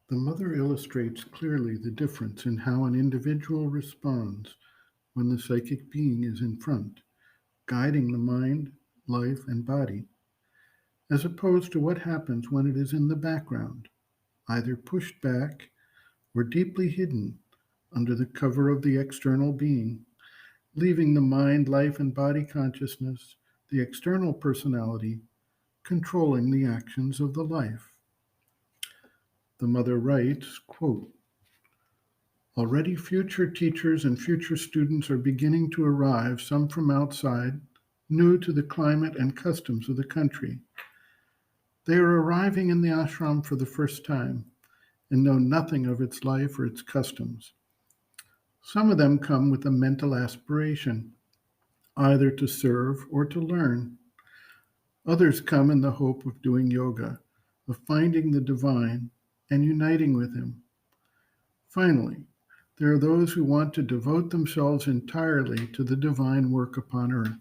The mother illustrates clearly the difference in how an individual responds when the psychic being is in front, guiding the mind, life, and body, as opposed to what happens when it is in the background, either pushed back or deeply hidden under the cover of the external being, leaving the mind, life, and body consciousness, the external personality, controlling the actions of the life. The mother writes, quote, already future teachers and future students are beginning to arrive, some from outside, new to the climate and customs of the country. They are arriving in the ashram for the first time and know nothing of its life or its customs. Some of them come with a mental aspiration, either to serve or to learn. Others come in the hope of doing yoga, of finding the divine and uniting with him. Finally, there are those who want to devote themselves entirely to the divine work upon earth.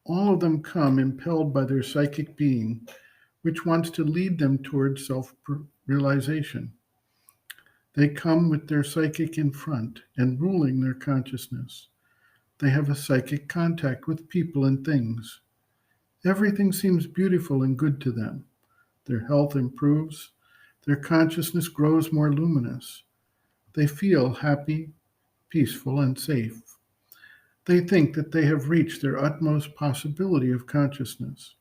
All of them come impelled by their psychic being, which wants to lead them towards self realization. They come with their psychic in front and ruling their consciousness. They have a psychic contact with people and things. Everything seems beautiful and good to them. Their health improves. Their consciousness grows more luminous. They feel happy, peaceful, and safe. They think that they have reached their utmost possibility of consciousness.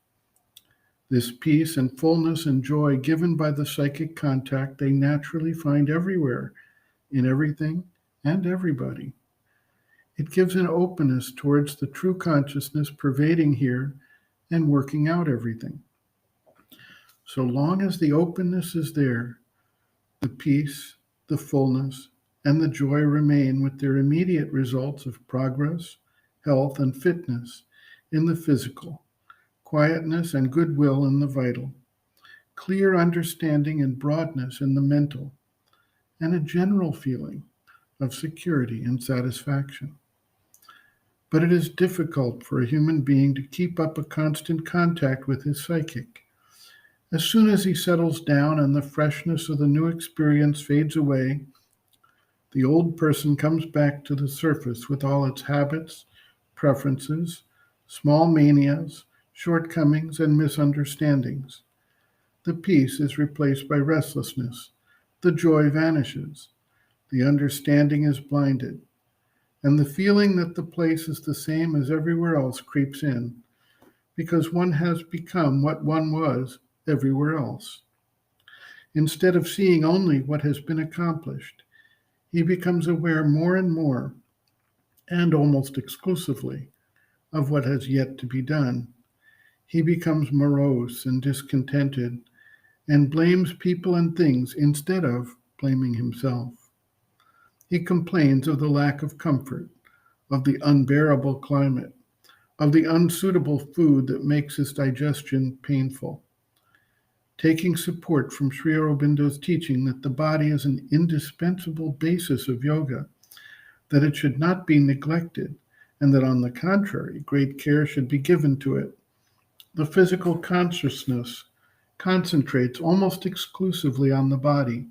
This peace and fullness and joy given by the psychic contact they naturally find everywhere, in everything and everybody. It gives an openness towards the true consciousness pervading here and working out everything. So long as the openness is there, the peace, the fullness, and the joy remain with their immediate results of progress, health, and fitness in the physical, quietness and goodwill in the vital, clear understanding and broadness in the mental, and a general feeling of security and satisfaction. But it is difficult for a human being to keep up a constant contact with his psychic. As soon as he settles down and the freshness of the new experience fades away, the old person comes back to the surface with all its habits, preferences, small manias, shortcomings, and misunderstandings. The peace is replaced by restlessness. The joy vanishes. The understanding is blinded. And the feeling that the place is the same as everywhere else creeps in, because one has become what one was everywhere else. Instead of seeing only what has been accomplished, he becomes aware more and more, and almost exclusively, of what has yet to be done. He becomes morose and discontented and blames people and things instead of blaming himself. He complains of the lack of comfort, of the unbearable climate, of the unsuitable food that makes his digestion painful. Taking support from Sri Aurobindo's teaching that the body is an indispensable basis of yoga, that it should not be neglected, and that on the contrary, great care should be given to it, the physical consciousness concentrates almost exclusively on the body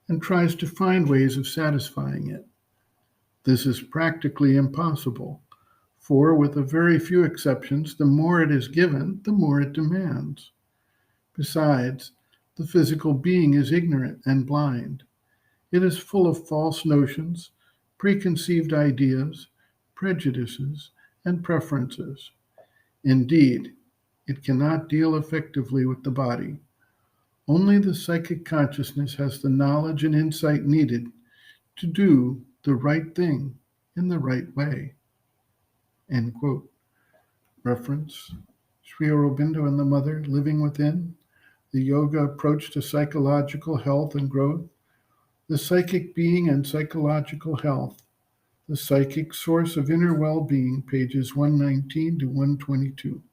and tries to find ways of satisfying it. This is practically impossible, for with a very few exceptions, the more it is given, the more it demands. Besides, the physical being is ignorant and blind. It is full of false notions, preconceived ideas, prejudices, and preferences. Indeed, it cannot deal effectively with the body. Only the psychic consciousness has the knowledge and insight needed to do the right thing in the right way. End quote. Reference Sri Aurobindo and the Mother, Living Within, the Yoga Approach to Psychological Health and Growth, the Psychic Being and Psychological Health, the Psychic Source of Inner Well-Being, pages 119 to 122.